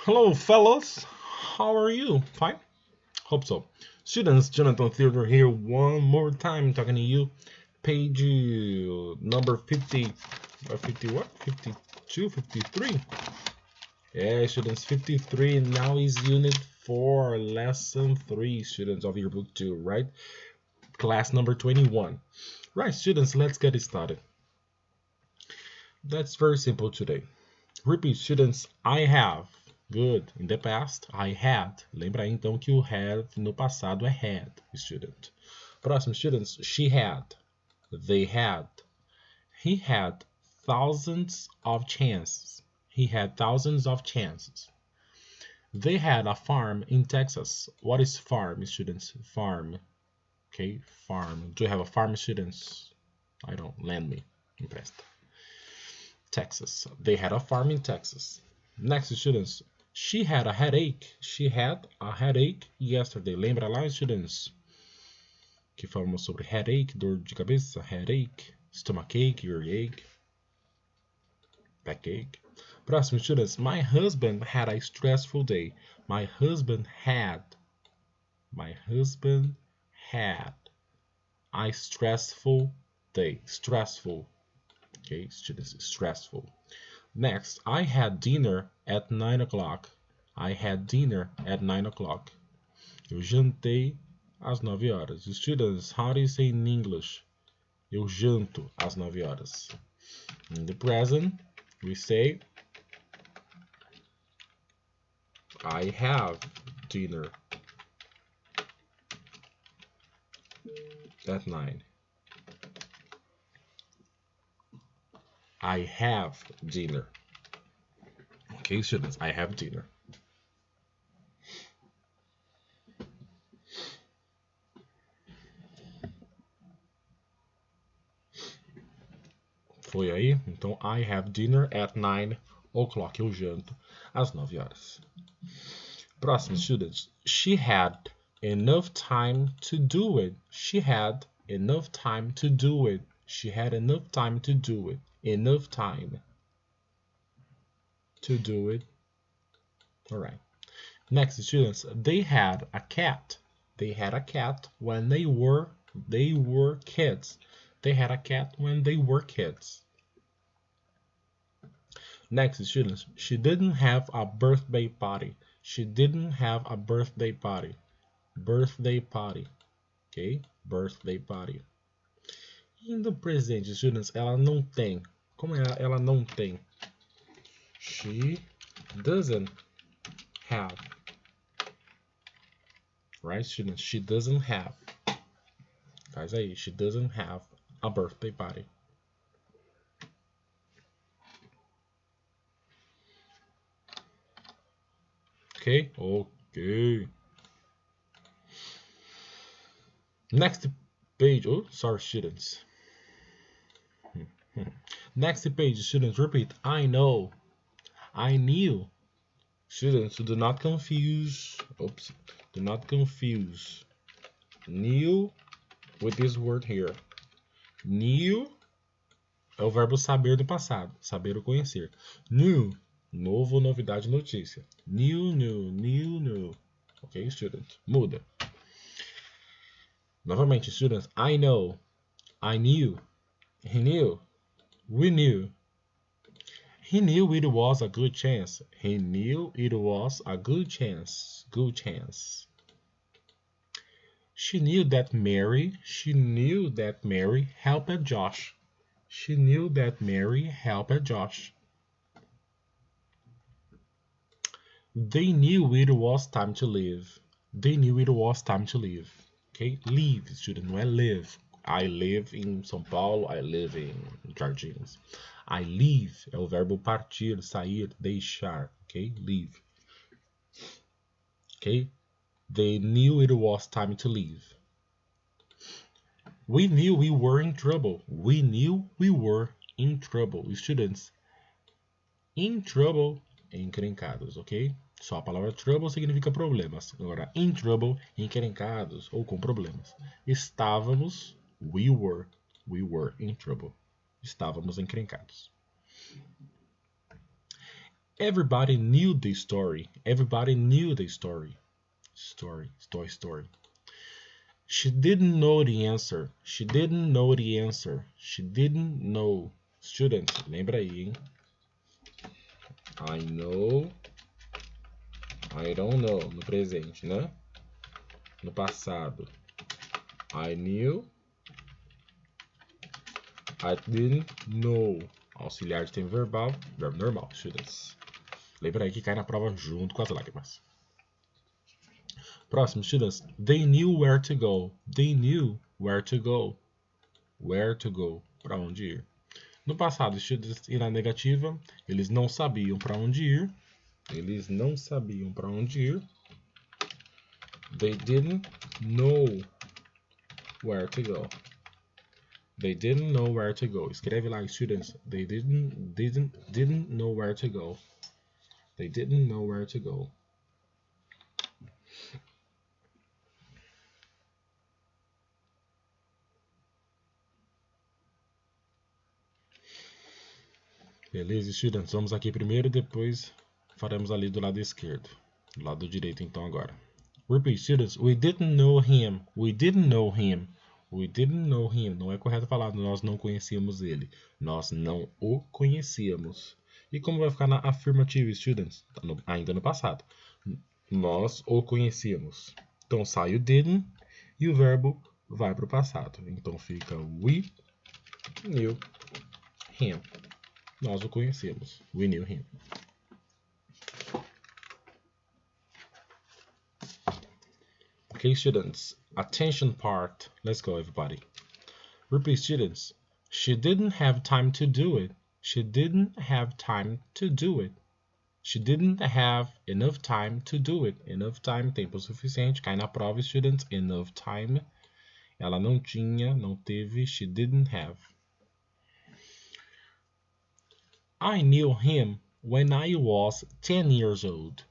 Hello, fellas. How are you? Fine? Hope so. Students, Jonathan Theodore here one more time talking to you. Page number 50, 50 what? 52, 53. Yeah, students, 53. Now is unit 4, lesson 3, students of your book 2, right? Class number 21. Right, students, let's get it started. That's very simple today. Repeat, students, I have. Good. In the past, I had. Lembra aí, então que o have no passado é had, student. Próximo, students. She had. They had. He had thousands of chances. He had thousands of chances. They had a farm in Texas. What is farm, students? Farm. Okay, farm. Do you have a farm, students? I don't. Lend me. Empresta. Texas. They had a farm in Texas. Next, students. She had a headache. She had a headache yesterday. Lembra lá, students? Que falamos sobre headache, dor de cabeça, headache, stomachache, earache, backache. Próximo, students. My husband had a stressful day. My husband had a stressful day. Stressful. Okay, students, stressful. Next, I had dinner at 9 o'clock. I had dinner at 9 o'clock. Eu jantei às 9 horas. Students, how do you say in English? Eu janto às 9 horas. In the present, we say I have dinner at 9. I have dinner. Okay, students, I have dinner. Foi aí? Então, I have dinner at 9 o'clock. Eu janto às 9 horas. Próximo, students. She had enough time to do it. She had enough time to do it. She had enough time to do it. Enough time to do it. All right. Next, students. They had a cat. They had a cat when they were kids. They had a cat when they were kids. Next, students. She didn't have a birthday party. She didn't have a birthday party. Birthday party. Ok? Birthday party. E no presente, students, ela não tem. Como ela não tem? She doesn't have. Right, students? She doesn't have. Faz aí. She doesn't have a birthday party. Ok? Ok. Next page. Oh, sorry, students. Next page, students, repeat. I know. I knew. Students, do not confuse. Oops. Do not confuse. Knew with this word here. Knew é o verbo saber do passado. Saber ou conhecer. New. Novo, novidade, notícia. New. Ok, students? Muda. Novamente, students. I know. I knew. He knew. We knew. He knew it was a good chance. He knew it was a good chance. Good chance. She knew that Mary helped Josh. She knew that Mary helped Josh. They knew it was time to leave. They knew it was time to leave. Okay? Leave, student, não é live. I live em São Paulo, I live em Jardins. I leave é o verbo partir, sair, deixar. Ok? Leave. Ok? They knew it was time to leave. We knew we were in trouble. We knew we were in trouble. Students, in trouble, encrencados, ok? Só a palavra trouble significa problemas. Agora, in trouble, encrencados ou com problemas. Estávamos, we were in trouble. Estávamos encrencados. Everybody knew the story. Everybody knew the story. Story. She didn't know the answer. She didn't know the answer. She didn't know. Students, lembra aí, hein? I know. I don't know. No presente, né? No passado. I knew. I didn't know. Auxiliar de tempo verbal. Verbo normal, students. Lembra aí que cai na prova junto com as lágrimas. Próximo, students. They knew where to go. They knew where to go. Where to go. Para onde ir. No passado, students, e na negativa, eles não sabiam para onde ir. Eles não sabiam para onde ir. They didn't know where to go. They didn't know where to go. Escreve lá, students. They didn't know where to go. They didn't know where to go. Beleza, students? Vamos aqui primeiro, depois faremos ali do lado esquerdo. Do lado direito, então, agora. Repeat, students. We didn't know him. We didn't know him. We didn't know him. Não é correto falar nós não conhecíamos ele. Nós não o conhecíamos. E como vai ficar na affirmative, students? Ainda no passado. Nós o conhecíamos. Então sai o didn't e o verbo vai para o passado. Então fica we knew him. Nós o conhecemos. We knew him. Okay, students. Attention part. Let's go, everybody. Repeat, students. She didn't have time to do it. She didn't have time to do it. She didn't have enough time to do it. Enough time, tempo suficiente. Cai na prova, students. Enough time. Ela não tinha, não teve. She didn't have. I knew him when I was 10 years old.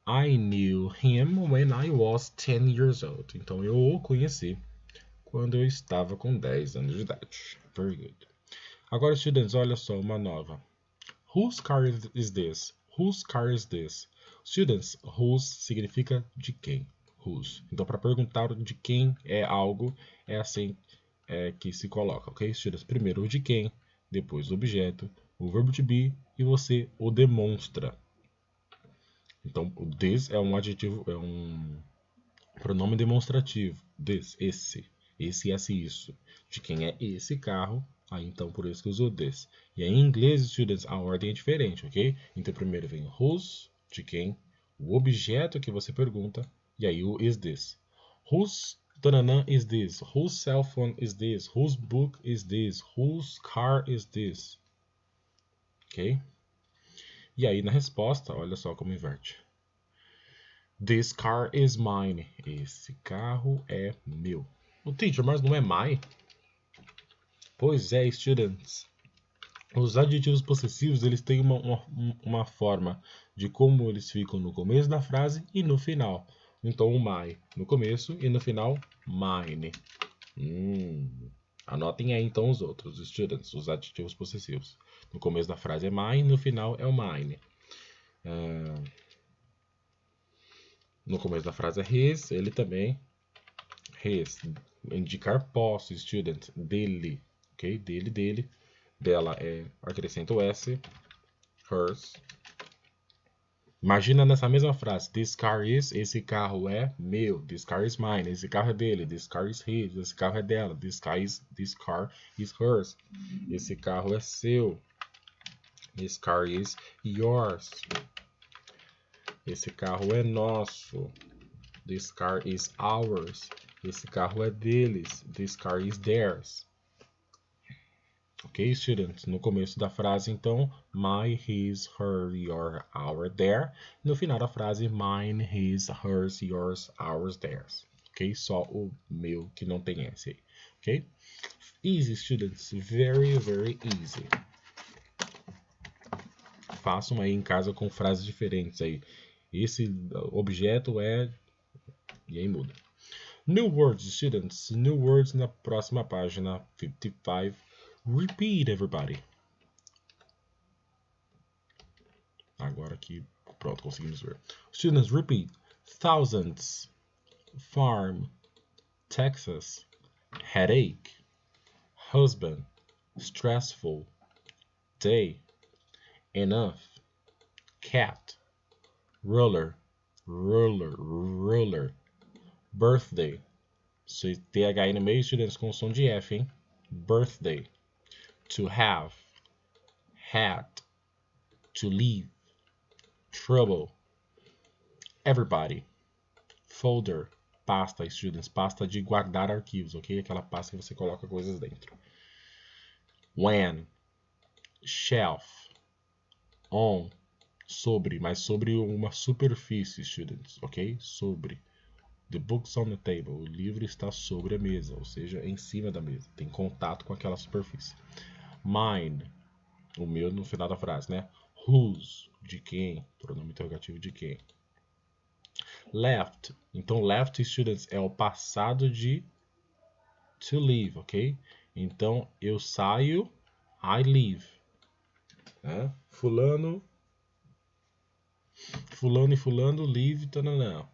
I knew him when I was 10 years old. Então, eu o conheci quando eu estava com 10 anos de idade. Very good. Agora, students, olha só, uma nova. Whose car is this? Whose car is this? Students, whose significa de quem. Whose. Então, para perguntar de quem é algo, é assim que se coloca, ok? Students, primeiro o de quem, depois o objeto, o verbo to be e você o demonstra. Então, o this é um adjetivo, é um pronome demonstrativo. This, esse, isso. De quem é esse carro, aí então por isso que usou this. E aí, em inglês, students, a ordem é diferente, ok? Então, primeiro vem whose, de quem, o objeto que você pergunta, e aí o is this. Whose tananã is this? Whose cell phone is this? Whose book is this? Whose car is this? Ok? E aí, na resposta, olha só como inverte. This car is mine. Esse carro é meu. O teacher, mas não é my? Pois é, students. Os adjetivos possessivos, eles têm uma forma de como eles ficam no começo da frase e no final. Então, o my no começo e no final, mine. Anotem aí, então, os outros, students, os adjetivos possessivos. No começo da frase é mine, no final é o mine. No começo da frase é his, ele também. His, indicar posse, student, dele, ok? Dele. Dela acrescenta o S. Hers. Imagina nessa mesma frase, this car is, esse carro é meu. This car is mine, esse carro é dele. This car is his, esse carro é dela. This car is hers. Esse carro é seu. This car is yours. Esse carro é nosso. This car is ours. Esse carro é deles. This car is theirs. Ok, students? No começo da frase, então, my, his, her, your, our, their. No final da frase, mine, his, hers, yours, ours, theirs. Ok? Só o meu que não tem S aí. Ok? Easy, students. Very, very easy. Façam aí em casa com frases diferentes aí. Esse objeto é... E aí muda. New words, students. New words na próxima página, 55. Repeat, everybody. Agora aqui, pronto, conseguimos ver. Students, repeat. Thousands, farm, Texas, headache, husband, stressful, day, enough, cat, ruler, birthday. Se TH aí no meio, students, com som de F, hein? Birthday. To have, had, to leave, trouble, everybody, folder, pasta, students, pasta de guardar arquivos, ok? Aquela pasta que você coloca coisas dentro. When, shelf, on, sobre, mas sobre uma superfície, students, ok? Sobre. The book's on the table. O livro está sobre a mesa, ou seja, em cima da mesa. Tem contato com aquela superfície. Mine, o meu no final da frase, né? Whose, de quem? Pronome interrogativo de quem? Left. Então, left, students, é o passado de to leave, ok? Então, eu saio, I leave. Né? Fulano e fulano, leave, tananã.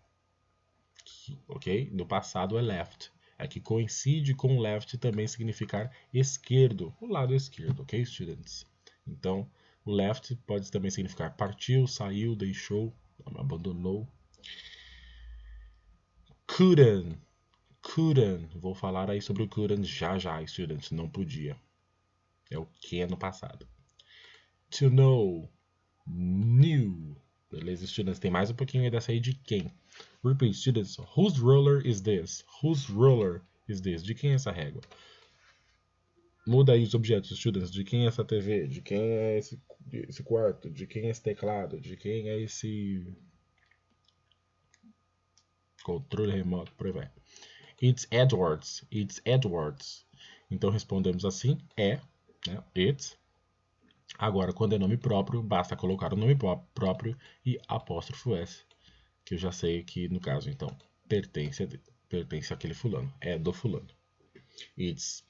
Ok? No passado é left. É que coincide com left também significar esquerdo, o lado esquerdo, ok, students? Então, o left pode também significar partiu, saiu, deixou, abandonou. Couldn't. Vou falar aí sobre o couldn't já, students. Não podia. É o que no passado. To know. Knew. Beleza, students? Tem mais um pouquinho aí dessa aí de quem. Repeat, students. Whose ruler is this? Whose ruler is this? De quem é essa régua? Muda aí os objetos, students. De quem é essa TV? De quem é esse quarto? De quem é esse teclado? De quem é esse controle remoto? Por aí vai. It's Edward's. It's Edward's. Então respondemos assim, é, né? It's. Agora, quando é nome próprio, basta colocar o nome próprio e apóstrofo S, que eu já sei que, no caso, então, pertence àquele fulano. É do fulano. It's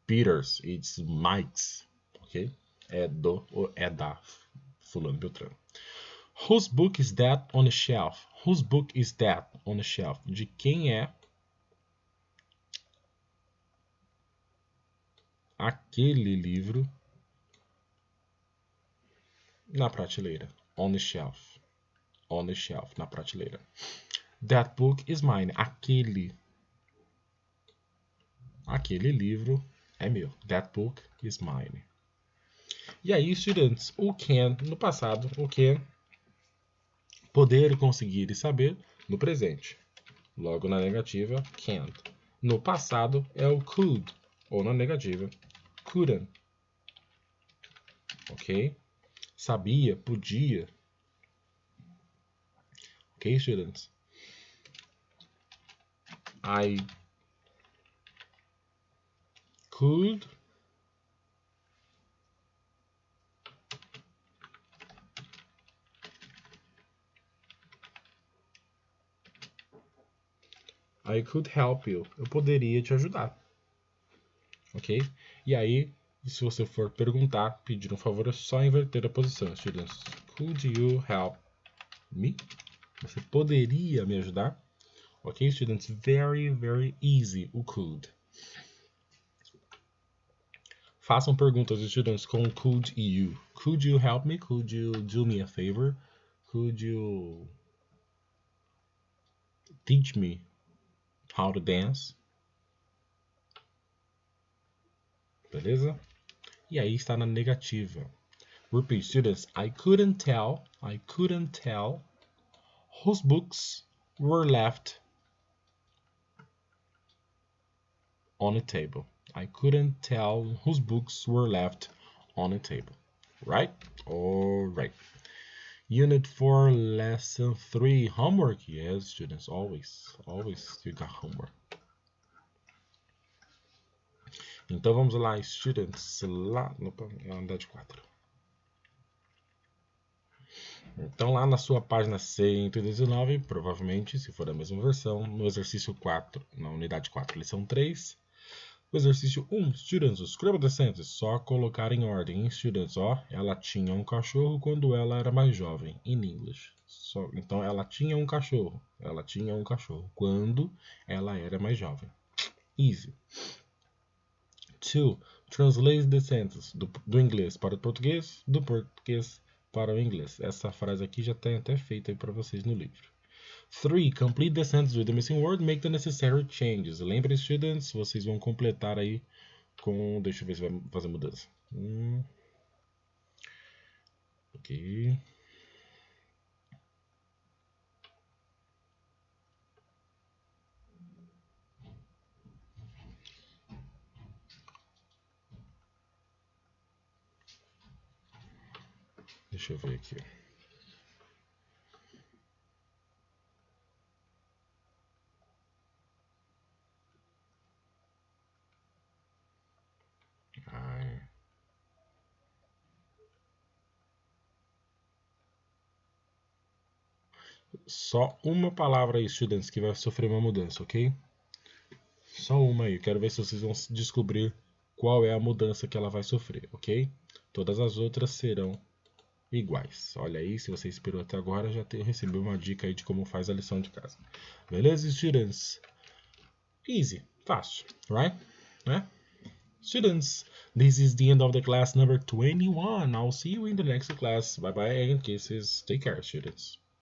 Peter's. It's Mike's. Ok? É da fulano Beltrano. Whose book is that on the shelf? Whose book is that on the shelf? De quem é aquele livro na prateleira? On the shelf. On the shelf, na prateleira. That book is mine. Aquele livro é meu. That book is mine. E aí, students, o can no passado, o can, poder, conseguir e saber no presente. Logo na negativa, can't. No passado é o could, ou na negativa, couldn't. Ok? Sabia, podia. Ok, students? I could help you. Eu poderia te ajudar. Ok? E aí, se você for perguntar, pedir um favor, é só inverter a posição, students. Could you help me? Você poderia me ajudar? Ok, students? Very, very easy, o could. Façam perguntas, students, com could e you. Could you help me? Could you do me a favor? Could you teach me how to dance? Beleza? E aí está na negativa. Repeat, students. I couldn't tell whose books were left on the table. I couldn't tell whose books were left on the table. Right? All right. Unit 4, Lesson 3. Homework. Yes, students. Always you got homework. Então vamos lá, students. Lá no unidade 4. Então lá na sua página 119, provavelmente, se for a mesma versão, no exercício 4, na unidade 4, lição 3, Exercício 1. Students, scribble the sentence. Só colocar em ordem, hein, students? Ó, ela tinha um cachorro quando ela era mais jovem. In English. Então, ela tinha um cachorro. Ela tinha um cachorro quando ela era mais jovem. Easy. 2. Translate the sentence. Do inglês para o português, do português para o inglês. Essa frase aqui já tem até feita aí para vocês no livro. 3. Complete the sentence with the missing word. Make the necessary changes. Lembre, students, vocês vão completar aí com... Deixa eu ver se vai fazer mudança. Ok. Deixa eu ver aqui. Só uma palavra aí, students, que vai sofrer uma mudança, ok? Só uma aí. Quero ver se vocês vão descobrir qual é a mudança que ela vai sofrer, ok? Todas as outras serão iguais. Olha aí, se você esperou até agora, já recebeu uma dica aí de como faz a lição de casa. Beleza, students? Easy, fácil, right? Né? Students, this is the end of the class number 21. I'll see you in the next class. Bye bye and kisses. Take care, students.